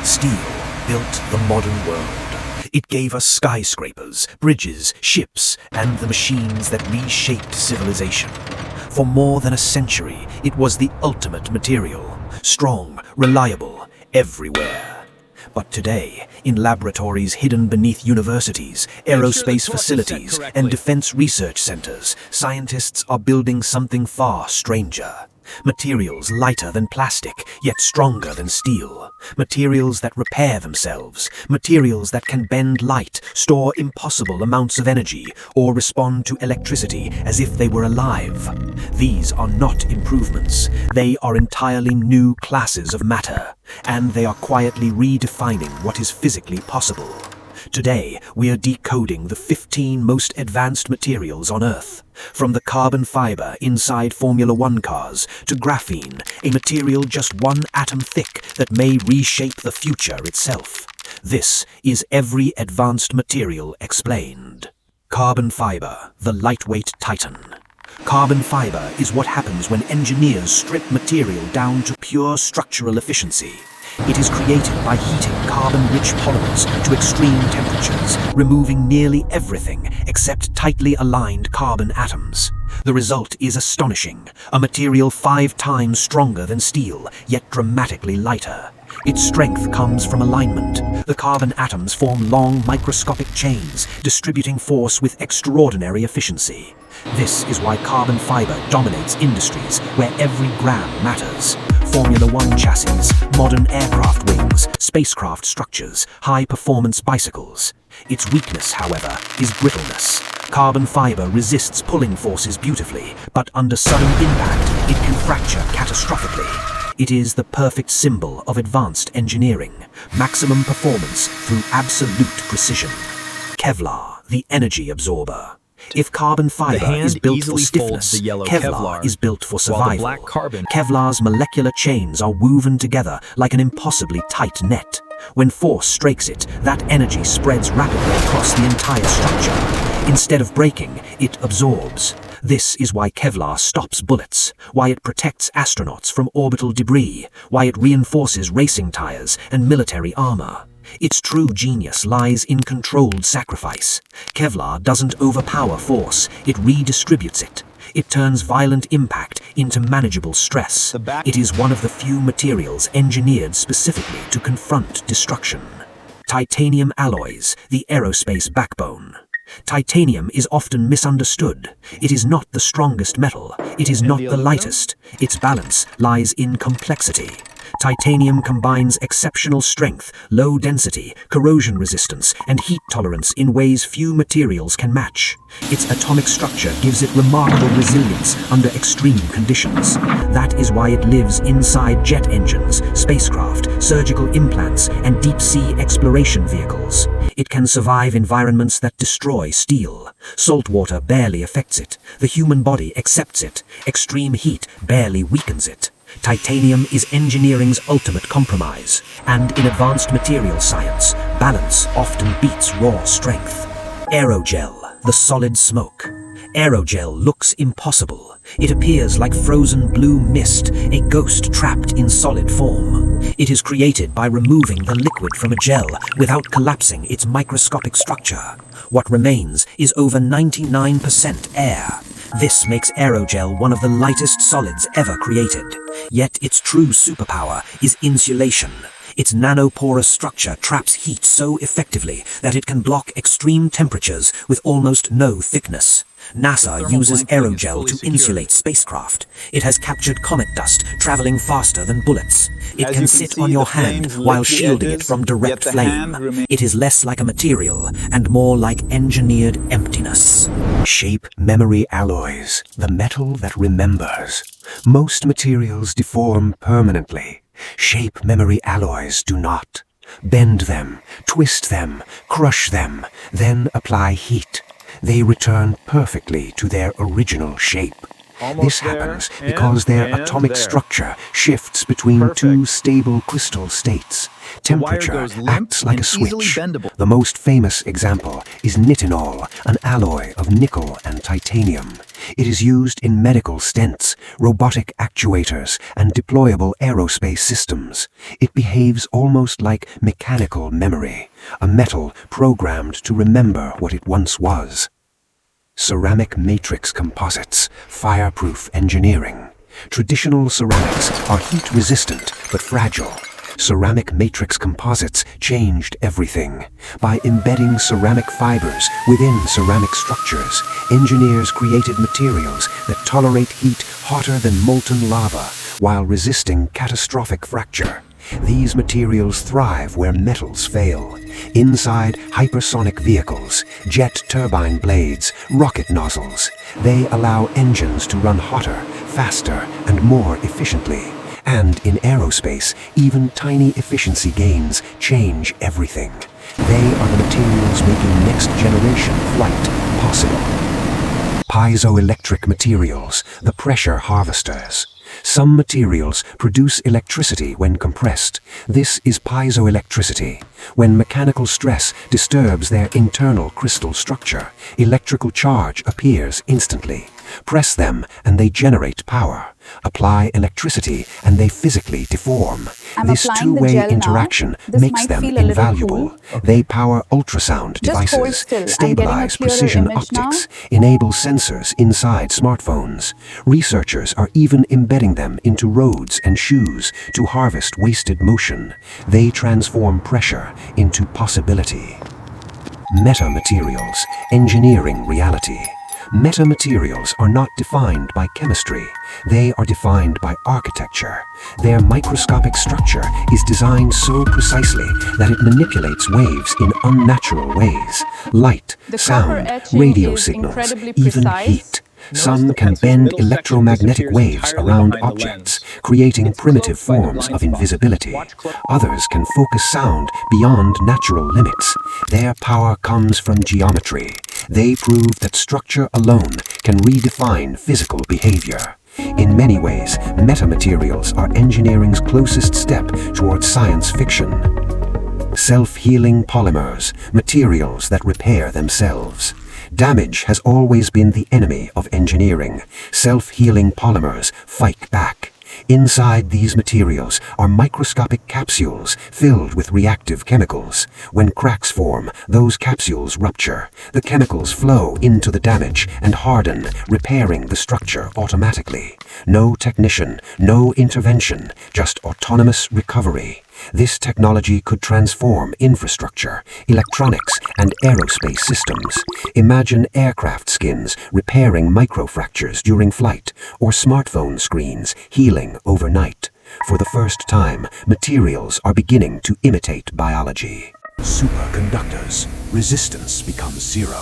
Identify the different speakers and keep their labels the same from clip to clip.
Speaker 1: Steel built the modern world. It gave us skyscrapers, bridges, ships, and the machines that reshaped civilization. For more than a century, it was the ultimate material, strong, reliable, everywhere. But today, in laboratories hidden beneath universities, aerospace facilities, and defense research centers, scientists are building something far stranger. Materials lighter than plastic, yet stronger than steel. Materials that repair themselves. Materials that can bend light, store impossible amounts of energy, or respond to electricity as if they were alive. These are not improvements. They are entirely new classes of matter, and they are quietly redefining what is physically possible. Today, we are decoding the 15 most advanced materials on Earth. From the carbon fiber inside Formula One cars to graphene, a material just one atom thick that may reshape the future itself. This is every advanced material explained. Carbon fiber, the lightweight titan. Carbon fiber is what happens when engineers strip material down to pure structural efficiency. It is created by heating carbon-rich polymers to extreme temperatures, removing nearly everything except tightly aligned carbon atoms. The result is astonishing, a material 5 times stronger than steel, yet dramatically lighter. Its strength comes from alignment. The carbon atoms form long microscopic chains, distributing force with extraordinary efficiency. This is why carbon fiber dominates industries where every gram matters. Formula One chassis, modern aircraft wings, spacecraft structures, high-performance bicycles. Its weakness, however, is brittleness. Carbon fiber resists pulling forces beautifully, but under sudden impact, it can fracture catastrophically. It is the perfect symbol of advanced engineering, maximum performance through absolute precision. Kevlar, the energy absorber. If carbon fiber is built for stiffness, Kevlar is built for survival. Kevlar's molecular chains are woven together like an impossibly tight net. When force strikes it, that energy spreads rapidly across the entire structure. Instead of breaking, it absorbs. This is why Kevlar stops bullets, why it protects astronauts from orbital debris, why it reinforces racing tires and military armor. Its true genius lies in controlled sacrifice. Kevlar doesn't overpower force, it redistributes it. It turns violent impact into manageable stress. It is one of the few materials engineered specifically to confront destruction. Titanium alloys, the aerospace backbone. Titanium is often misunderstood. It is not the strongest metal. It is not the lightest. Its balance lies in complexity. Titanium combines exceptional strength, low density, corrosion resistance, and heat tolerance in ways few materials can match. Its atomic structure gives it remarkable resilience under extreme conditions. That is why it lives inside jet engines, spacecraft, surgical implants, and deep-sea exploration vehicles. It can survive environments that destroy steel. Salt water barely affects it. The human body accepts it. Extreme heat barely weakens it. Titanium is engineering's ultimate compromise, and in advanced material science, balance often beats raw strength. Aerogel, the solid smoke. Aerogel looks impossible. It appears like frozen blue mist, a ghost trapped in solid form. It is created by removing the liquid from a gel without collapsing its microscopic structure. What remains is over 99% air. This makes aerogel one of the lightest solids ever created. Yet its true superpower is insulation. Its nanoporous structure traps heat so effectively that it can block extreme temperatures with almost no thickness. NASA uses aerogel to insulate spacecraft. It has captured comet dust, traveling faster than bullets. It can sit on your hand while shielding it from direct flame. It is less like a material and more like engineered emptiness. Shape memory alloys, the metal that remembers. Most materials deform permanently. Shape memory alloys do not. Bend them, twist them, crush them, then apply heat. They return perfectly to their original shape. This happens because their atomic structure shifts between two stable crystal states. Temperature acts like a switch. The most famous example is nitinol, an alloy of nickel and titanium. It is used in medical stents, robotic actuators, and deployable aerospace systems. It behaves almost like mechanical memory, a metal programmed to remember what it once was. Ceramic matrix composites, fireproof engineering. Traditional ceramics are heat-resistant but fragile. Ceramic matrix composites changed everything. By embedding ceramic fibers within ceramic structures, engineers created materials that tolerate heat hotter than molten lava while resisting catastrophic fracture. These materials thrive where metals fail. Inside hypersonic vehicles, jet turbine blades, rocket nozzles, they allow engines to run hotter, faster, and more efficiently. And in aerospace, even tiny efficiency gains change everything. They are the materials making next-generation flight possible. Piezoelectric materials, the pressure harvesters. Some materials produce electricity when compressed. This is piezoelectricity. When mechanical stress disturbs their internal crystal structure, electrical charge appears instantly. Press them and they generate power. Apply electricity and they physically deform. This two-way interaction makes them invaluable. They power ultrasound devices, stabilize precision optics, enable sensors inside smartphones. Researchers are even embedding them into roads and shoes to harvest wasted motion. They transform pressure into possibility. Metamaterials, engineering reality. Metamaterials are not defined by chemistry. They are defined by architecture. Their microscopic structure is designed so precisely that it manipulates waves in unnatural ways. Light, sound, radio signals, even heat. Some can bend electromagnetic waves around objects, creating primitive forms of invisibility. Others can focus sound beyond natural limits. Their power comes from geometry. They prove that structure alone can redefine physical behavior. In many ways, metamaterials are engineering's closest step towards science fiction. Self-healing polymers, materials that repair themselves. Damage has always been the enemy of engineering. Self-healing polymers fight back. Inside these materials are microscopic capsules filled with reactive chemicals. When cracks form, those capsules rupture. The chemicals flow into the damage and harden, repairing the structure automatically. No technician, no intervention, just autonomous recovery. This technology could transform infrastructure, electronics, and aerospace systems. Imagine aircraft skins repairing microfractures during flight, or smartphone screens healing overnight. For the first time, materials are beginning to imitate biology. Superconductors. Resistance becomes zero.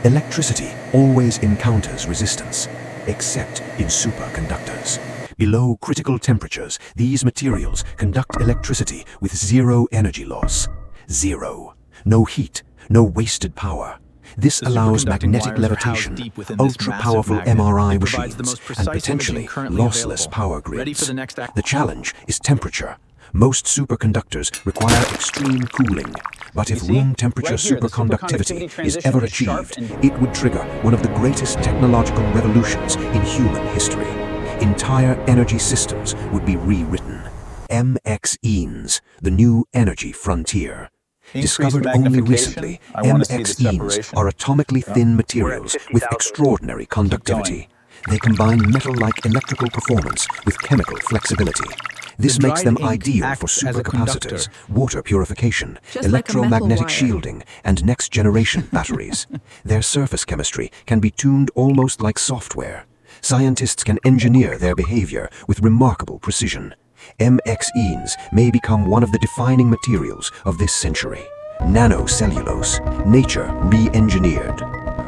Speaker 1: Electricity always encounters resistance, except in superconductors. Below critical temperatures, these materials conduct electricity with zero energy loss. Zero. No heat, no wasted power. This allows magnetic levitation, ultra-powerful MRI machines, and potentially lossless power grids. The challenge is temperature. Most superconductors require extreme cooling, but if room temperature superconductivity is ever achieved, it would trigger one of the greatest technological revolutions in human history. Entire energy systems would be rewritten. MXenes, the new energy frontier. Discovered only recently, MXenes are atomically thin materials with extraordinary conductivity. They combine metal-like electrical performance with chemical flexibility. This makes them ideal for supercapacitors, water purification, electromagnetic shielding, and next-generation batteries. Their surface chemistry can be tuned almost like software. Scientists can engineer their behavior with remarkable precision. MXenes may become one of the defining materials of this century. Nanocellulose, nature re-engineered.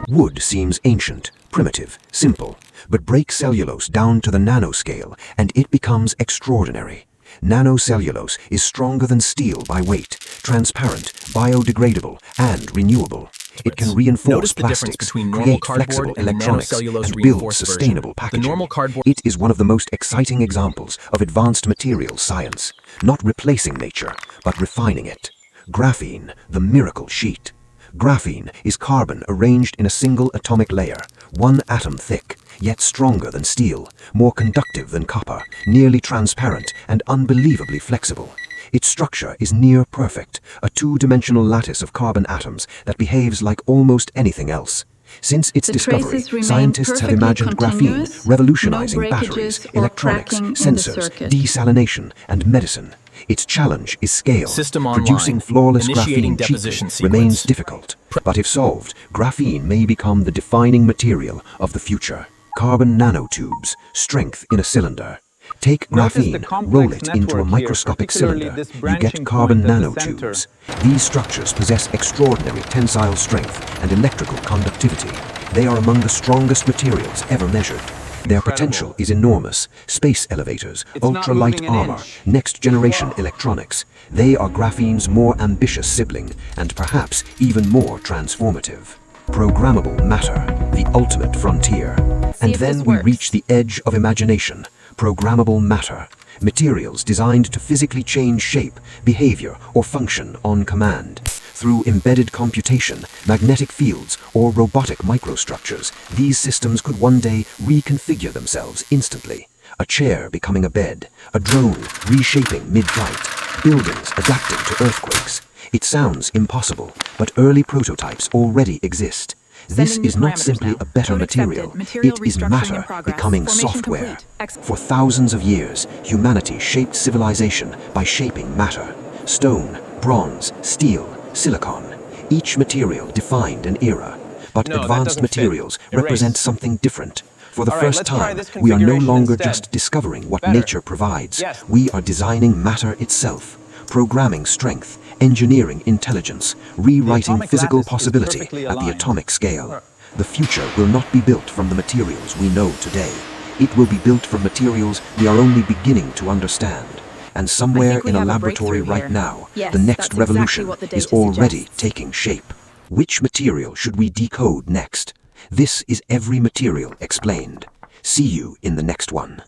Speaker 1: Wood seems ancient, primitive, simple, but break cellulose down to the nanoscale and it becomes extraordinary.
Speaker 2: Nanocellulose is stronger than steel by weight, transparent, biodegradable, and renewable. It can reinforce
Speaker 3: Notice the difference
Speaker 2: plastics,
Speaker 3: between normal
Speaker 2: create
Speaker 3: cardboard
Speaker 2: flexible
Speaker 3: and the
Speaker 2: electronics,
Speaker 3: nanocellulose
Speaker 2: and build
Speaker 3: reinforced
Speaker 2: sustainable
Speaker 3: version.
Speaker 2: packaging.
Speaker 3: The normal cardboard
Speaker 2: It is one of the most exciting examples of advanced materials science, not replacing nature, but refining it. Graphene, the miracle sheet. Graphene is carbon arranged in a single atomic layer, one atom thick, yet stronger than steel, more conductive than copper, nearly transparent, and unbelievably flexible. Its structure is near perfect, a two-dimensional lattice of carbon atoms that behaves like almost anything else. Since its discovery, scientists have imagined graphene revolutionizing batteries, electronics, sensors, desalination, and medicine. Its challenge is scale.
Speaker 3: System online.
Speaker 2: Producing flawless
Speaker 3: Initiating
Speaker 2: graphene
Speaker 3: deposition
Speaker 2: cheaply remains
Speaker 3: sequence.
Speaker 2: difficult, but if solved, graphene may become the defining material of the future. Carbon nanotubes, strength in a cylinder. Take graphene, roll it into a microscopic cylinder. You get carbon nanotubes. These structures possess extraordinary tensile strength and electrical conductivity. They are among the strongest materials ever measured. Their potential is enormous. Space elevators, ultralight armor, next-generation electronics. They are graphene's more ambitious sibling, and perhaps even more transformative. Programmable matter, the ultimate frontier. And then we reach the edge of imagination. Programmable matter. Materials designed to physically change shape, behavior, or function on command. Through embedded computation, magnetic fields, or robotic microstructures, these systems could one day reconfigure themselves instantly. A chair becoming a bed, a drone reshaping mid-flight, buildings adapting to earthquakes. It sounds impossible, but early prototypes already exist. This is not simply a better material, it is matter becoming software. For thousands of years, humanity shaped civilization by shaping matter. Stone, bronze, steel, silicon. Each material defined an era. But advanced materials represent something different. For the first time, we are no longer just discovering what nature provides. We are designing matter itself, programming strength, engineering intelligence, rewriting physical possibility at the atomic scale. The future will not be built from the materials we know today. It will be built from materials we are only beginning to understand. And somewhere in a laboratory right now, the next revolution is already taking shape. Which material should we decode next? This is Every Material Explained. See you in the next one.